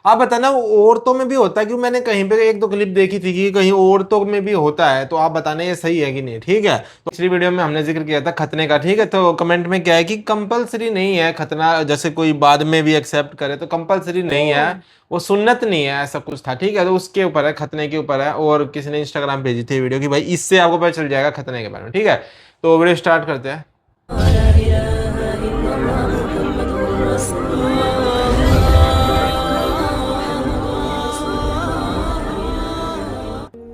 आप बताना औरतों में भी होता है? क्यों मैंने कहीं पे एक दो क्लिप देखी थी कि कहीं औरतों में भी होता है, तो आप बताना ये सही है कि नहीं। ठीक है, तो पिछली वीडियो में हमने जिक्र किया था खतने का। ठीक है, तो कमेंट में क्या है कि कंपलसरी नहीं है खतना, जैसे कोई बाद में भी एक्सेप्ट करे तो कंपलसरी नहीं है, वो सुन्नत नहीं है, ऐसा कुछ था। ठीक है, तो उसके ऊपर है, खतने के ऊपर है। और किसी ने इंस्टाग्राम भेजी थी वीडियो कि भाई इससे आपको पता चल जाएगा खतने के बारे में। ठीक है, तो वीडियो स्टार्ट करते हैं।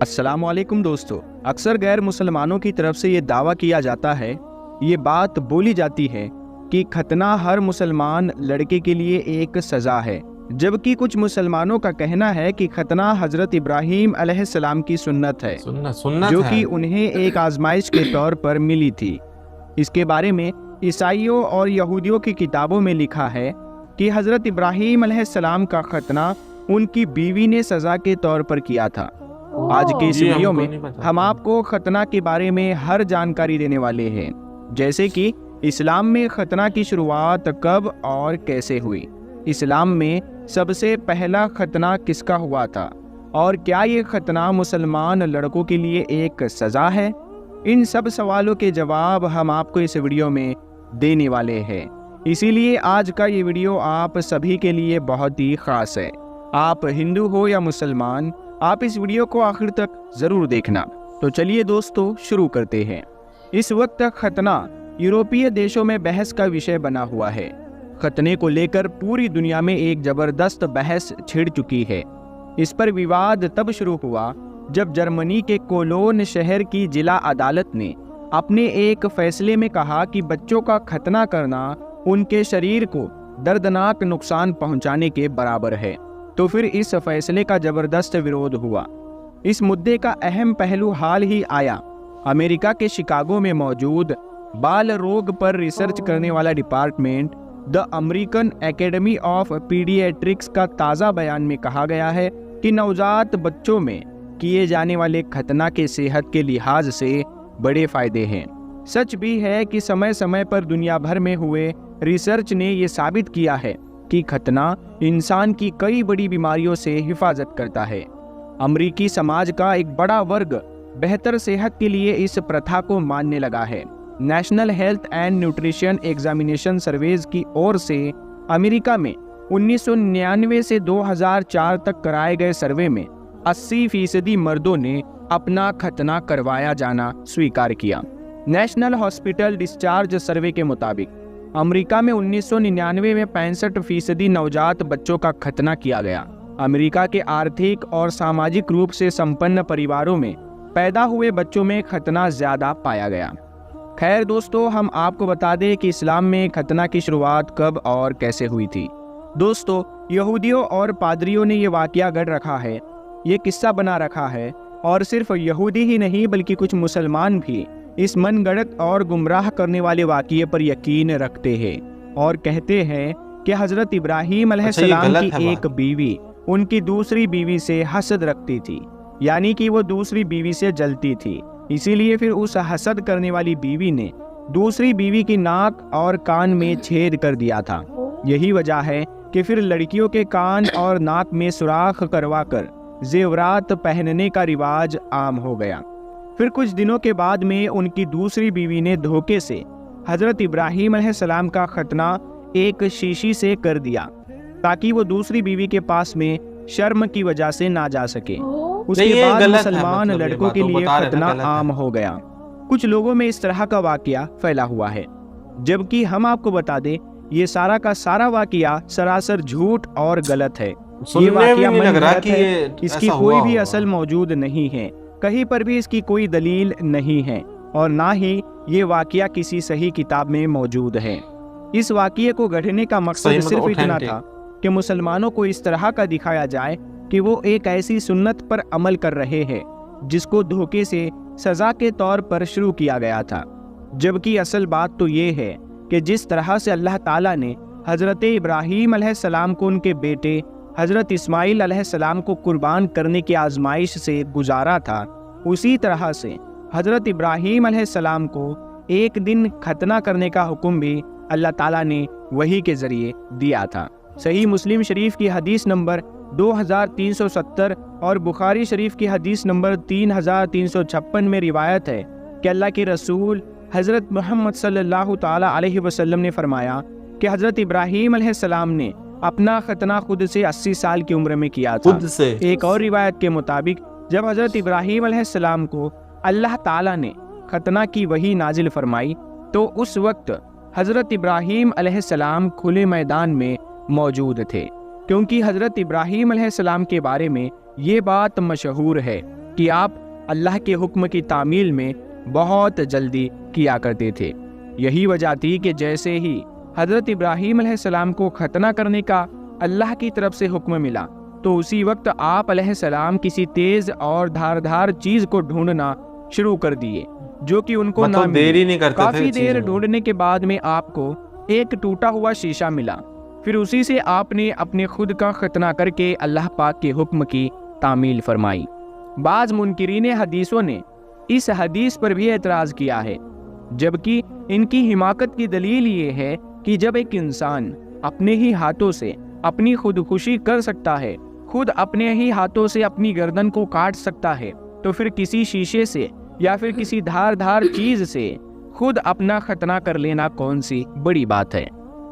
अस्सलामुअलैकुम दोस्तों, अक्सर गैर मुसलमानों की तरफ से ये दावा किया जाता है, ये बात बोली जाती है कि खतना हर मुसलमान लड़के के लिए एक सज़ा है, जबकि कुछ मुसलमानों का कहना है कि खतना हज़रत इब्राहीम अलैहिस्सलाम की सुन्नत है, सुन्नत जो है। कि उन्हें एक आजमाइश के तौर पर मिली थी। इसके बारे में ईसाइयों और यहूदियों की किताबों में लिखा है कि हज़रत इब्राहीम अलैहिस्सलाम का खतना उनकी बीवी ने सज़ा के तौर पर किया था। आज के इस वीडियो में हम आपको खतना के बारे में हर जानकारी देने वाले हैं, जैसे कि इस्लाम में खतना की शुरुआत कब और कैसे हुई, इस्लाम में सबसे पहला खतना किसका हुआ था, और क्या ये खतना मुसलमान लड़कों के लिए एक सज़ा है। इन सब सवालों के जवाब हम आपको इस वीडियो में देने वाले हैं। इसीलिए आज का ये वीडियो आप सभी के लिए बहुत ही ख़ास है। आप हिंदू हो या मुसलमान, आप इस वीडियो को आखिर तक ज़रूर देखना। तो चलिए दोस्तों शुरू करते हैं। इस वक्त खतना यूरोपीय देशों में बहस का विषय बना हुआ है। खतने को लेकर पूरी दुनिया में एक ज़बरदस्त बहस छिड़ चुकी है। इस पर विवाद तब शुरू हुआ जब जर्मनी के कोलोन शहर की जिला अदालत ने अपने एक फैसले में कहा कि बच्चों का खतना करना उनके शरीर को दर्दनाक नुकसान पहुंचाने के बराबर है। तो फिर इस फैसले का जबरदस्त विरोध हुआ। इस मुद्दे का अहम पहलू हाल ही आया। अमेरिका के शिकागो में मौजूद बाल रोग पर रिसर्च करने वाला department the American academy of paediatrics का ताज़ा बयान में कहा गया है कि नवजात बच्चों में किए जाने वाले खतना के सेहत के लिहाज से बड़े फायदे हैं। सच भी है कि समय समय पर दुनिया भर में हुए रिसर्च ने ये साबित किया है कि खतना इंसान की कई बड़ी बीमारियों से हिफाजत करता है। अमरीकी समाज का एक बड़ा वर्ग बेहतर सेहत के लिए इस प्रथा को मानने लगा है। National health and nutrition examination surveys की ओर से अमेरिका में 1999 से 2004 तक कराए गए सर्वे में 80% मर्दों ने अपना खतना करवाया जाना स्वीकार किया। नेशनल हॉस्पिटल डिस्चार्ज सर्वे के मुताबिक अमेरिका में 1999 में 65% नवजात बच्चों का खतना किया गया। अमेरिका के आर्थिक और सामाजिक रूप से संपन्न परिवारों में पैदा हुए बच्चों में खतना ज्यादा पाया गया। खैर दोस्तों, हम आपको बता दें कि इस्लाम में खतना की शुरुआत कब और कैसे हुई थी। दोस्तों, यहूदियों और पादरियों ने ये वाकया गढ़ रखा है, ये किस्सा बना रखा है, और सिर्फ यहूदी ही नहीं बल्कि कुछ मुसलमान भी इस मनगढ़ंत और गुमराह करने वाले वाक़ये पर यकीन रखते हैं और कहते हैं कि हज़रत इब्राहीम अलैहिस्सलाम की एक बीवी उनकी दूसरी बीवी से हसद रखती थी, यानी कि वो दूसरी बीवी से जलती थी। इसीलिए फिर उस हसद करने वाली बीवी ने दूसरी बीवी की नाक और कान में छेद कर दिया था। यही वजह है कि फिर लड़कियों के कान और नाक में सुराख करवा कर जेवरात पहनने का रिवाज आम हो गया। फिर कुछ दिनों के बाद में उनकी दूसरी बीवी ने धोखे से हज़रत इब्राहीम अलैहिस्सलाम का खतना एक शीशी से कर दिया, ताकि वो दूसरी बीवी के पास में शर्म की वजह से ना जा सके। उसके बाद मुसलमान लड़कों के लिए खतना आम हो गया। कुछ लोगों में इस तरह का वाकया फैला हुआ है, जबकि हम आपको बता दें ये सारा का सारा वाकया सरासर झूठ और गलत है। ये वाकया मनगढ़ंत है, इसकी कोई भी असल मौजूद नहीं है, कहीं पर भी इसकी कोई दलील नहीं है, और ना ही ये वाकया किसी सही किताब में मौजूद है। इस वाकये को गढ़ने का मकसद सिर्फ इतना था कि मुसलमानों को इस तरह का दिखाया जाए कि वो एक ऐसी सुन्नत पर अमल कर रहे हैं जिसको धोखे से सजा के तौर पर शुरू किया गया था। जबकि असल बात तो ये है कि जिस तरह से अल्लाह ताला ने हज़रत इब्राहीम अलैहिस्सलाम को उनके बेटे हज़रत इस्माइल अलैहिस्सलाम को कुर्बान करने की आजमाइश से गुजारा था, उसी तरह से हज़रत इब्राहीम अलैहिस्सलाम को एक दिन खतना करने का हुक्म भी अल्लाह ताला ने वही के ज़रिए दिया था। सही मुस्लिम शरीफ की हदीस नंबर 2370 और बुखारी शरीफ की हदीस नंबर 3356 में रिवायत है कि अल्लाह के रसूल हज़रत मोहम्मद सल्लल्लाहु ताला अलैहि वसल्लम ने फरमाया कि हज़रत इब्राहीम अलैहिस्सलाम ने अपना खतना खुद से 80 साल की उम्र में किया था। खुद से। एक और रिवायत के मुताबिक जब हज़रत इब्राहीम अलैहिस्सलाम को अल्लाह ताला ने खतना की वही नाजिल फरमाई तो उस वक्त हज़रत इब्राहीम अलैहिस्सलाम खुले मैदान में मौजूद थे, क्योंकि हज़रत इब्राहीम अलैहिस्सलाम के बारे में ये बात मशहूर है कि आप अल्लाह के हुक्म की तामील में बहुत जल्दी किया करते थे। यही वजह थी कि जैसे ही हज़रत इब्राहीम अलैहिस्सलाम को खतना करने का अल्लाह की तरफ से हुक्म मिला तो उसी वक्त आप अलैहिस्सलाम किसी तेज और धारदार चीज को ढूंढना शुरू कर दिए, जो कि उनको ना मिली। देरी नहीं करते थे काफी देर चीज़ में। ढूंढने के बाद में आपको एक टूटा हुआ शीशा मिला, फिर उसी से आपने अपने खुद का खतना करके अल्लाह पाक के हुक्म की तामील फरमाई। बाज मुनकिरीन हदीसों ने इस हदीस पर भी एतराज किया है, जबकि इनकी हिमाकत की दलील ये है कि जब एक इंसान अपने ही हाथों से अपनी खुदकुशी कर सकता है, खुद अपने ही हाथों से अपनी गर्दन को काट सकता है, तो फिर किसी शीशे से या फिर किसी धारदार चीज से खुद अपना खतना कर लेना कौन सी बड़ी बात है।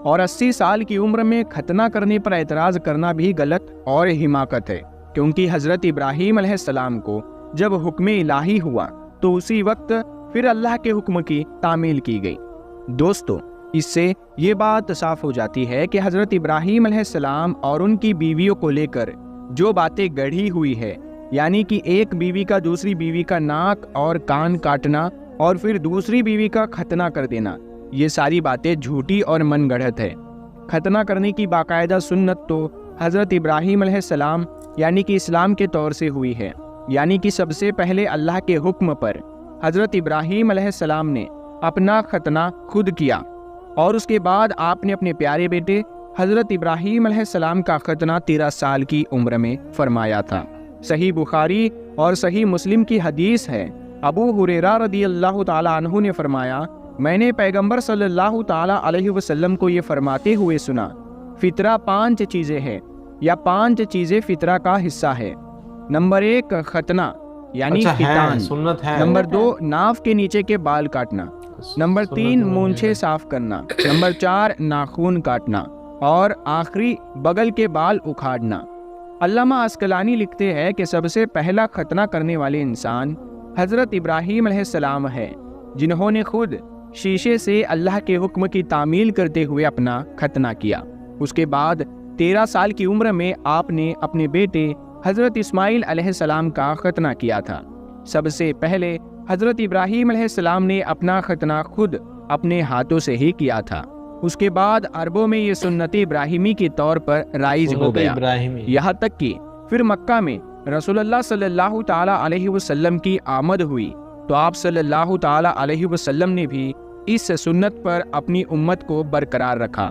और 80 साल की उम्र में खतना करने पर एतराज करना भी गलत और हिमाकत है, क्योंकि हजरत इब्राहीम अलैहिस्सलाम को जब हुक्म इलाही हुआ तो उसी वक्त फिर अल्लाह के हुक्म की तामील की गई। दोस्तों, इससे ये बात साफ हो जाती है कि हजरत इब्राहीम अलैहिस्सलाम और उनकी बीवियों को लेकर जो बातें गढ़ी हुई है, यानी कि एक बीवी का दूसरी बीवी का नाक और कान काटना और फिर दूसरी बीवी का खतना कर देना, ये सारी बातें झूठी और मनगढ़ंत है। खतना करने की बाकायदा सुन्नत तो हजरत इब्राहीम अलैहिस्सलाम यानी कि इस्लाम के तौर से हुई है, यानी कि सबसे पहले अल्लाह के हुक्म पर हजरत इब्राहीम अलैहिस्सलाम ने अपना खतना खुद किया और उसके बाद आपने अपने प्यारे बेटे हजरत इब्राहीम अलैहिस्सलाम का खतना 13 साल की उम्र में फरमाया था। सही बुखारी और सही मुस्लिम की हदीस है, अबू हुरैरा रदियल्लाहु ताला अन्हु ने फरमाया, मैंने पैगंबर सल्लल्लाहु ताला अलैहि वसल्लम को ये फरमाते हुए सुना, फितरा 5 चीज़ें हैं या 5 चीज़ें फितरा का हिस्सा है। नंबर 1 खतना यानी खितान, सुन्नत है। नंबर 2 नाफ के नीचे के बाल काटना, नंबर 3 मूंछें साफ करना, नंबर 4 नाखून काटना और आखिरी बगल के बाल उखाड़ना। अल्लामा अस्कलानी लिखते हैं कि सबसे पहला खतना करने वाले इंसान हजरत इब्राहीम अलैहिस्सलाम है, जिन्होंने खुद शीशे से अल्लाह के हुक्म की तामील करते हुए अपना खतना किया। उसके बाद 13 साल की उम्र में आपने अपने बेटे हजरत इस्माइल अलैहिस्सलाम का खतना किया था। सबसे पहले हजरत इब्राहीम अलैहिस्सलाम ने अपना खतना खुद अपने हाथों से ही किया था। उसके बाद अरबों में ये सुन्नत इब्राहिमी के तौर पर राइज हो गया, यहाँ तक कि फिर मक्का में रसूलुल्लाह सल्लल्लाहु ताला अलैहि वसल्लम की आमद हुई तो आप सल्लल्लाहु ताला अलैहि वसल्लम ने भी इस सुन्नत पर अपनी उम्मत को बरकरार रखा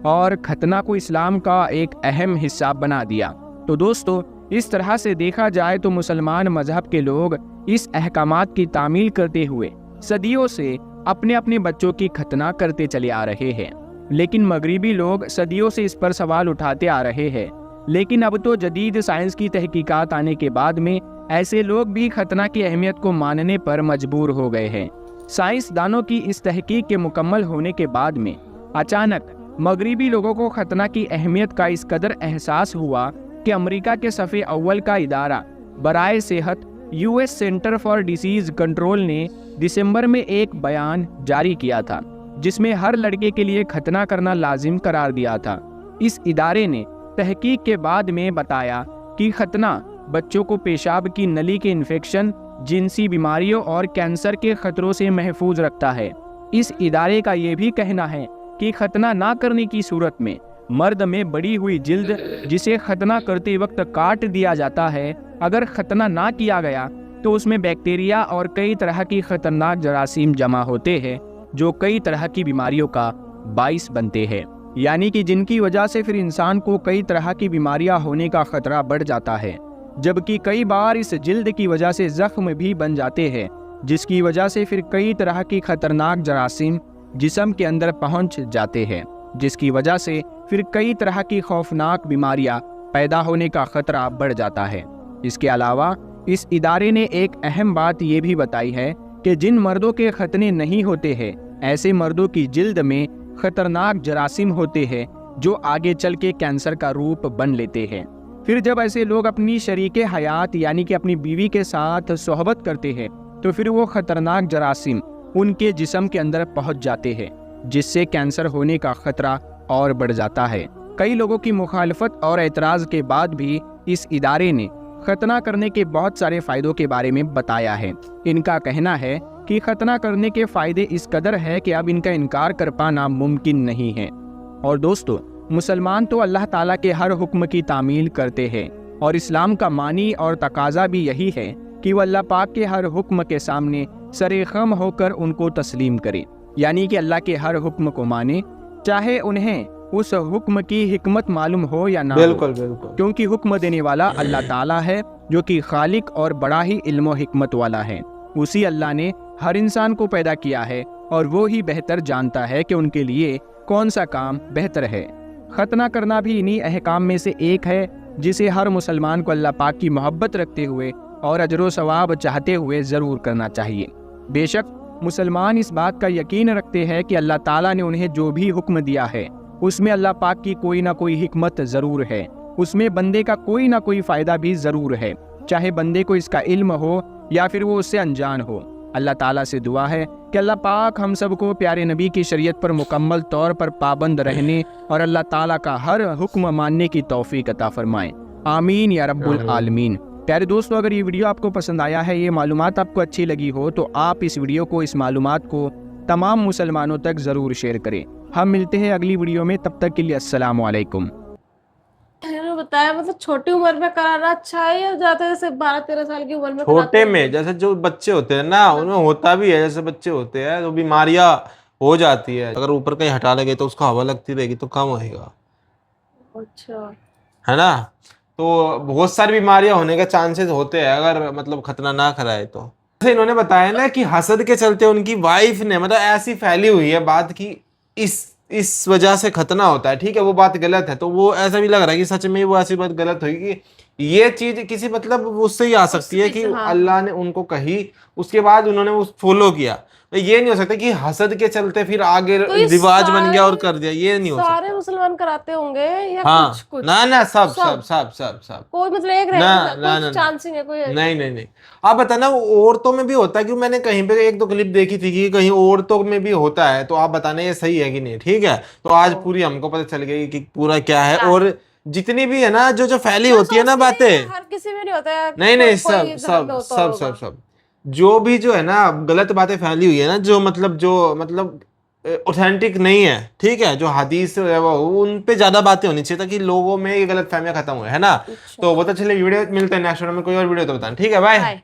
और खतना को इस्लाम का एक अहम हिस्सा बना दिया। तो दोस्तों, इस तरह से देखा जाए तो मुसलमान मजहब के लोग इस अहकामात की तामील करते हुए सदियों से अपने अपने बच्चों की खतना करते चले आ रहे हैं, लेकिन मगरिबी लोग सदियों से इस पर सवाल उठाते आ रहे हैं। लेकिन अब तो जदीद साइंस की तहकीकात आने के बाद में ऐसे लोग भी खतना की अहमियत को मानने पर मजबूर हो गए हैं। साइंसदानों की इस तहकीक के मुकम्मल होने के बाद में अचानक मगरिबी लोगों को खतना की अहमियत का इस कदर एहसास हुआ कि अमेरिका के सफ़े अव्वल का इदारा बराए सेहत US centre for disease control ने दिसंबर में एक बयान जारी किया था, जिसमें हर लड़के के लिए खतना करना लाजिम करार दिया था। इस इदारे ने तहकीक के बाद में बताया कि खतना बच्चों को पेशाब की नली के इन्फेक्शन, जिनसी बीमारियों और कैंसर के खतरों से महफूज रखता है। इस इदारे का ये भी कहना है कि खतना ना करने की सूरत में मर्द में बड़ी हुई जिल्द, जिसे खतना करते वक्त काट दिया जाता है, अगर खतना ना किया गया तो उसमें बैक्टीरिया और कई तरह की खतरनाक जरासीम जमा होते हैं, जो कई तरह की बीमारियों का बाइस बनते हैं, यानी कि जिनकी वजह से फिर इंसान को कई तरह की बीमारियां होने का खतरा बढ़ जाता है। जबकि कई बार इस जिल्द की वजह से जख्म भी बन जाते हैं, जिसकी वजह से फिर कई तरह की खतरनाक जरासीम जिस्म के अंदर पहुंच जाते हैं, जिसकी वजह से फिर कई तरह की खौफनाक बीमारियां पैदा होने का खतरा बढ़ जाता है। इसके अलावा इस इदारे ने एक अहम बात ये भी बताई है कि जिन मर्दों के खतने नहीं होते हैं, ऐसे मर्दों की जिल्द में खतरनाक जरासीम होते हैं जो आगे चल के कैंसर का रूप बन लेते हैं। फिर जब ऐसे लोग अपनी शरीके हयात यानी कि अपनी बीवी के साथ सोहबत करते हैं तो फिर वो खतरनाक जरासीम उनके जिस्म के अंदर पहुंच जाते हैं, जिससे कैंसर होने का खतरा और बढ़ जाता है। कई लोगों की मुखालफत और एतराज़ के बाद भी इस इदारे ने खतना करने के बहुत सारे फ़ायदों के बारे में बताया है। इनका कहना है कि खतना करने के फ़ायदे इस कदर है कि अब इनका इनकार कर पाना मुमकिन नहीं है। और दोस्तों, मुसलमान तो अल्लाह ताला के हर हुक्म की तामील करते हैं और इस्लाम का मानी और तकाजा भी यही है कि वह अल्लाह पाक के हर हुक्म के सामने सरेखम होकर उनको तस्लीम करे, यानी कि अल्लाह के हर हुक्म को माने, चाहे उन्हें उस हुक्म की हिकमत मालूम हो या ना हो। बिल्कुल बिल्कुल, क्योंकि हुक्म देने वाला अल्लाह ताला है जो कि खालिक और बड़ा ही इल्म और हिकमत वाला है। उसी अल्लाह ने हर इंसान को पैदा किया है और वो ही बेहतर जानता है कि उनके लिए कौन सा काम बेहतर है। खतना करना भी इन्हीं अहकाम में से एक है जिसे हर मुसलमान को अल्लाह पाक की मोहब्बत रखते हुए और अजर सवाब चाहते हुए ज़रूर करना चाहिए। बेशक मुसलमान इस बात का यकीन रखते हैं कि अल्लाह ताला ने उन्हें जो भी हुक्म दिया है उसमें अल्लाह पाक की कोई ना कोई हिकमत ज़रूर है, उसमें बंदे का कोई ना कोई फ़ायदा भी ज़रूर है, चाहे बंदे को इसका इल्म हो या फिर वो उससे अनजान हो। अल्लाह ताला से दुआ है कि अल्लाह पाक हम सबको प्यारे नबी की शरीयत पर मुकम्मल तौर पर पाबंद रहने और अल्लाह ताला का हर हुक्म मानने की तौफीक अता फरमाएं। आमीन या रब्बुल आलमीन। प्यारे दोस्तों, अगर ये वीडियो आपको पसंद आया है, ये मालूमात आपको अच्छी लगी हो, तो आप इस वीडियो को, इस मालूमात को तमाम मुसलमानों तक ज़रूर शेयर करें। हम मिलते हैं अगली वीडियो में, तब तक के लिए अस्सलाम वालेकुम। बताया मतलब छोटी उम्र में कराना अच्छा है या ज्यादा जैसे 12-13 साल की उम्र में छोटे कराते हैं? में जैसे जो बच्चे होते हैं ना, उनमें होता भी है, जैसे बच्चे होते हैं तो बीमारियां हो जाती है, अगर ऊपर कहीं हटा लगे तो उसको हवा लगती रहेगी तो कम होएगा, अच्छा, है ना। तो बहुत सारी बीमारियां होने के चांसेस होते हैं अगर मतलब खतना ना कराए तो। जैसे इन्होंने बताया ना कि हसद के चलते उनकी वाइफ ने, मतलब ऐसी फैली हुई है बात की इस वजह से खतना होता है, ठीक है, वो बात गलत है, तो वो ऐसा भी लग रहा है कि सच में वो ऐसी बात गलत होगी कि ये चीज किसी मतलब उससे ही आ सकती है कि अल्लाह ने उनको कही, उसके बाद उन्होंने वो फॉलो किया। ये नहीं हो सकता कि हसद के चलते फिर आगे रिवाज बन गया और कर दिया, ये नहीं हो सकता। सारे मुसलमान कराते होंगे या हाँ, कुछ कुछ? ना सब सब सब सब सब कोई मतलब एक रहेगा, चांसिंग है कोई? नहीं। आप बताना, औरतों में भी होता है कि मैंने कहीं पे एक दो क्लिप देखी थी कि कहीं औरतों में भी होता है, तो आप बताना ये सही है कि नहीं, ठीक है। तो आज पूरी हमको पता चल गई कि पूरा क्या है, और जितनी भी है ना जो फैली होती है ना बातें, हर किसी में नहीं होता है। नहीं सब जो भी जो है ना गलत बातें फैली हुई है ना, जो मतलब ऑथेंटिक नहीं है, ठीक है, जो हदीस है वो उन पे ज्यादा बातें होनी चाहिए ताकि लोगों में ये गलत फहमियां खत्म हुए, है ना। तो बहुत अच्छे वीडियो मिलते हैं नेक्स्ट वीडियो में, कोई और वीडियो तो बताना, ठीक है, बाय।